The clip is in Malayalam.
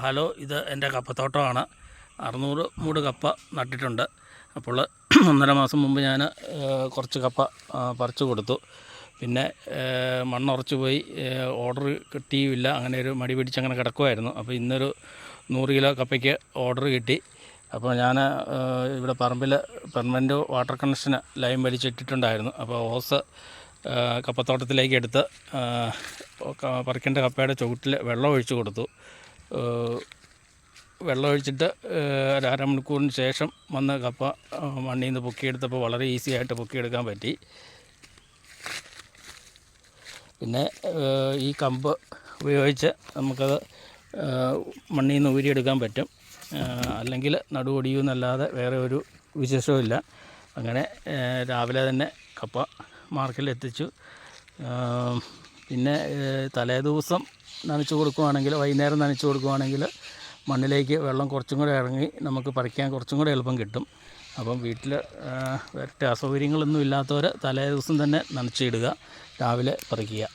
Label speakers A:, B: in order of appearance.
A: ഹലോ, ഇത് എൻ്റെ കപ്പത്തോട്ടമാണ്. 600 മൂട് കപ്പ നട്ടിട്ടുണ്ട്. അപ്പോൾ 1.5 മാസം മുമ്പ് ഞാൻ കുറച്ച് കപ്പ പറിച്ചു കൊടുത്തു. പിന്നെ മണ്ണുറച്ച് പോയി, ഓർഡർ കിട്ടിയില്ല. അങ്ങനെ ഒരു മടി പിടിച്ച് അങ്ങനെ കിടക്കുമായിരുന്നു. അപ്പോൾ ഇന്നൊരു 100 കിലോ കപ്പയ്ക്ക് ഓർഡർ കിട്ടി. അപ്പോൾ ഞാൻ ഇവിടെ പറമ്പിൽ പെർമനൻറ്റ് വാട്ടർ കണക്ഷന് ലൈൻ വലിച്ചിട്ടിട്ടുണ്ടായിരുന്നു. അപ്പോൾ ഓസ് കപ്പത്തോട്ടത്തിലേക്ക് എടുത്ത് പറിക്കേണ്ട കപ്പയുടെ ചുവട്ടിൽ വെള്ളം ഒഴിച്ചു കൊടുത്തു. വെള്ളമൊഴിച്ചിട്ട് ഒരു അരമണിക്കൂറിന് ശേഷം വന്ന് കപ്പ മണ്ണിൽ നിന്ന് പൊക്കിയെടുത്തപ്പോൾ വളരെ ഈസി ആയിട്ട് പൊക്കിയെടുക്കാൻ പറ്റി. പിന്നെ ഈ കമ്പ് ഉപയോഗിച്ച് നമുക്കത് മണ്ണിൽ നിന്ന് ഊരിയെടുക്കാൻ പറ്റും. അല്ലെങ്കിൽ നടുവൊടിയുമെന്നല്ലാതെ വേറെ ഒരു വിശേഷവും ഇല്ല. അങ്ങനെ രാവിലെ തന്നെ കപ്പ മാർക്കറ്റിലെത്തിച്ചു. പിന്നെ തലേദിവസം നനച്ച് കൊടുക്കുകയാണെങ്കിൽ, വൈകുന്നേരം നനച്ച് കൊടുക്കുകയാണെങ്കിൽ മണ്ണിലേക്ക് വെള്ളം കുറച്ചും കൂടെ ഇറങ്ങി നമുക്ക് പറിക്കാൻ കുറച്ചും കൂടെ എളുപ്പം കിട്ടും. അപ്പം വീട്ടിൽ വേറെ അസൗകര്യങ്ങളൊന്നും ഇല്ലാത്തവർ തലേ ദിവസം തന്നെ നനച്ചിടുക, രാവിലെ പറിക്കുക.